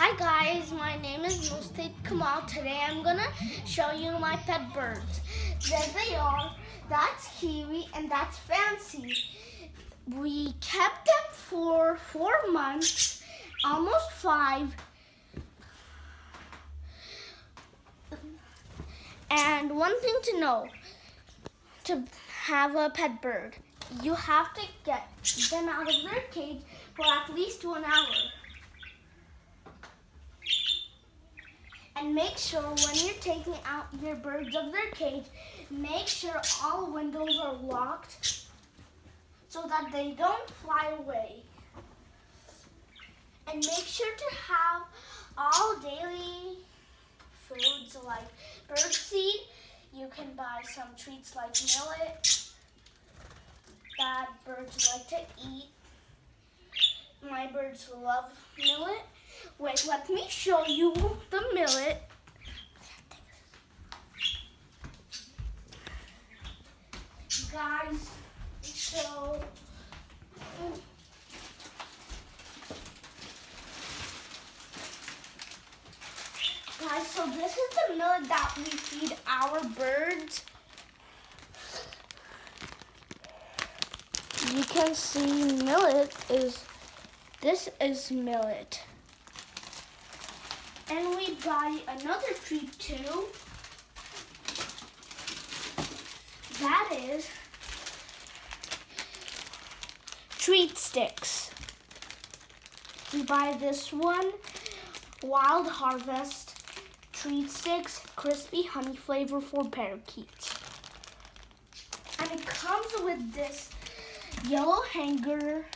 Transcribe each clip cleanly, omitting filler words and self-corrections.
Hi guys, my name is Mustaq Kamal. Today I'm gonna show you my pet birds. There they are. That's Kiwi and that's Fancy. We kept them for 4 months, almost 5. And one thing to know, to have a pet bird, you have to get them out of their cage for at least 1 hour. And make sure when you're taking out your birds of their cage, make sure all windows are locked so that they don't fly away. And make sure to have all daily foods like bird seed. You can buy some treats like millet that birds like to eat. My birds love millet. Wait, let me show you the millet. Guys, so this is the millet that we feed our birds. You can see this is millet. And we buy another treat too. That is treat sticks. We buy this one, Wild Harvest treat sticks, crispy honey flavor for parakeets. And it comes with this yellow hanger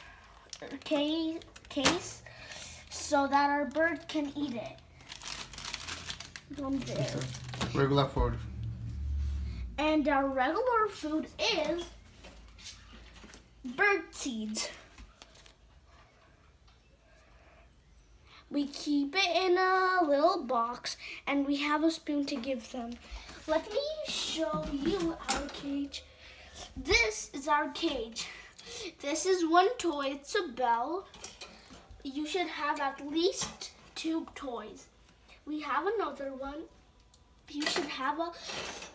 case so that our bird can eat it. There. Regular food. And our regular food is bird seeds. We keep it in a little box and we have a spoon to give them. Let me show you our cage. This is our cage. This is one toy, it's a bell. You should have at least 2 toys. We have another one. You should have a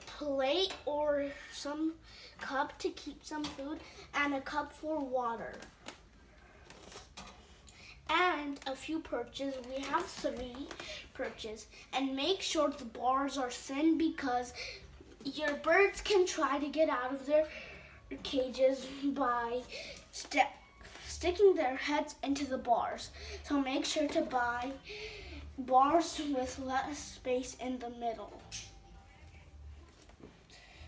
plate or some cup to keep some food and a cup for water. And a few perches. We have 3 perches. And make sure the bars are thin because your birds can try to get out of their cages by sticking their heads into the bars. So make sure to buy bars with less space in the middle.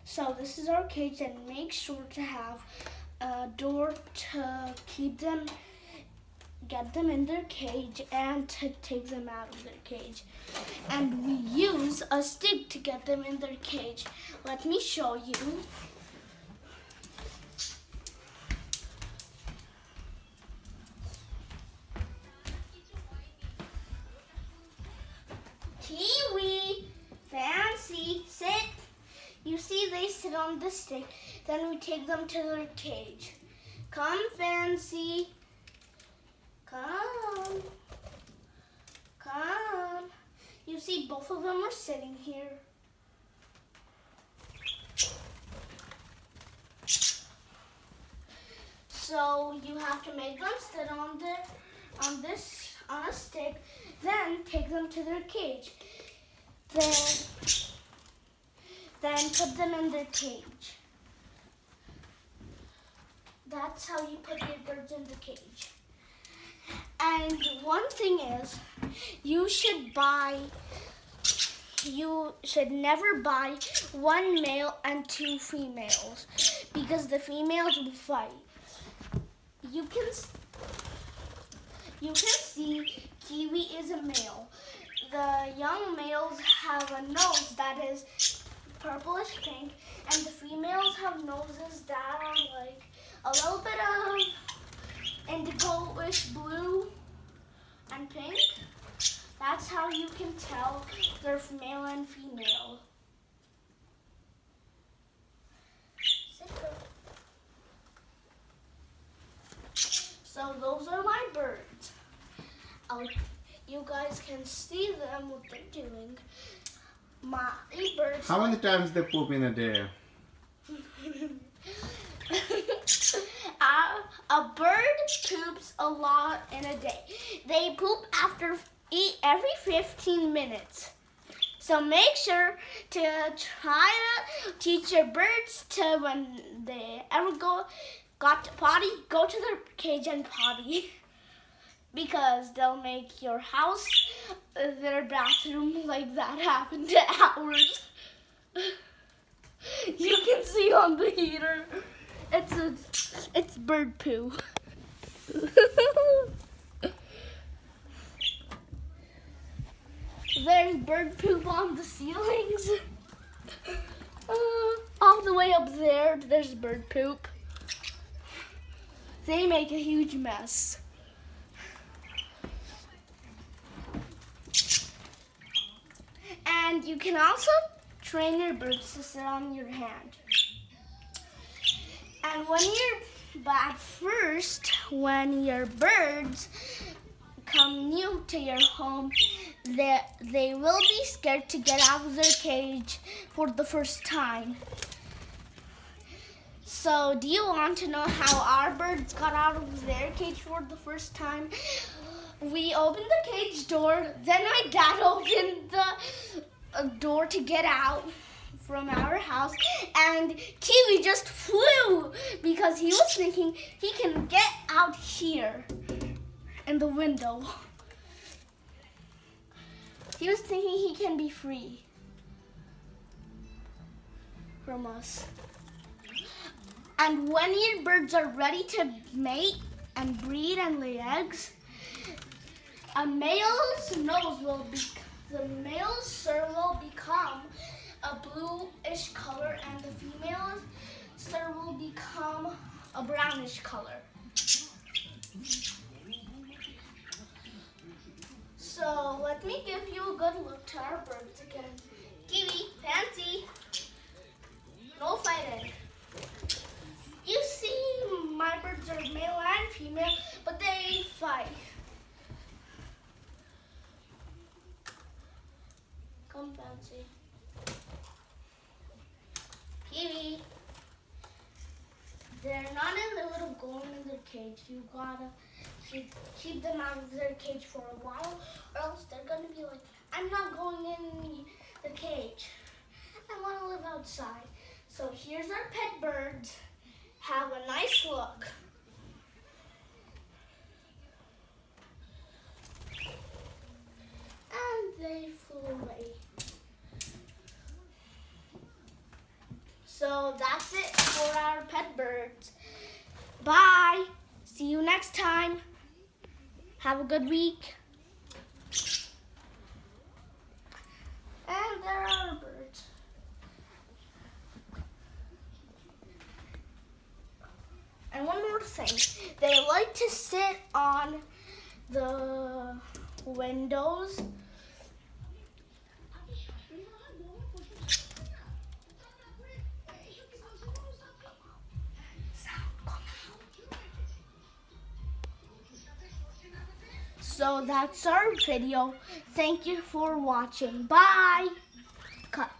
So this is our cage, and make sure to have a door to keep them, get them in their cage and to take them out of their cage. And we use a stick to get them in their cage. Let me show you. Kiwi, Fancy, sit. You see they sit on the stick. Then we take them to their cage. Come, Fancy. Come. Come. You see both of them are sitting here. So you have to make them sit on a stick, then take them to their cage. Then put them in their cage. That's how you put your birds in the cage. And one thing is, you should never buy 1 male and 2 females because the females will fight. You can see Kiwi is a male. The young males have a nose that is purplish pink, and the females have noses that are like a little bit of indigo-ish blue and pink. That's how you can tell they're male and female. So those are my birds. you guys can see them, what they're doing. My birds. How many times they poop in a day? A bird poops a lot in a day. They poop every 15 minutes. So make sure to try to teach your birds to, when they ever got to potty, go to their cage and potty. Because they'll make your house, their bathroom, like that happened to ours. You can see on the heater, it's bird poo. There's bird poop on the ceilings. All the way up there's bird poop. They make a huge mess. And you can also train your birds to sit on your hand. And when your birds come new to your home, they will be scared to get out of their cage for the first time. So do you want to know how our birds got out of their cage for the first time? We opened the cage door, then my dad opened the door to get out from our house, and Kiwi just flew because he was thinking he can get out here in the window. He was thinking he can be free from us. And when your birds are ready to mate and breed and lay eggs, the male's cer will become a bluish color, and the female's cer will become a brownish color. So let me give you a good look to our birds again. Kiwi, Pansy, no fighting. You see, my birds are male and female, but they fight. Come, Pansy. Kiwi. They're not going in their cage. You gotta keep them out of their cage for a while, or else they're gonna be like, I'm not going in the cage. I wanna live outside. So here's our pet birds. Have a nice look. And they flew away. So that's it for our pet birds. Bye. See you next time. Have a good week. And there are our birds. And one more thing. They like to sit on the windows. So that's our video. Thank you for watching. Bye. Cut.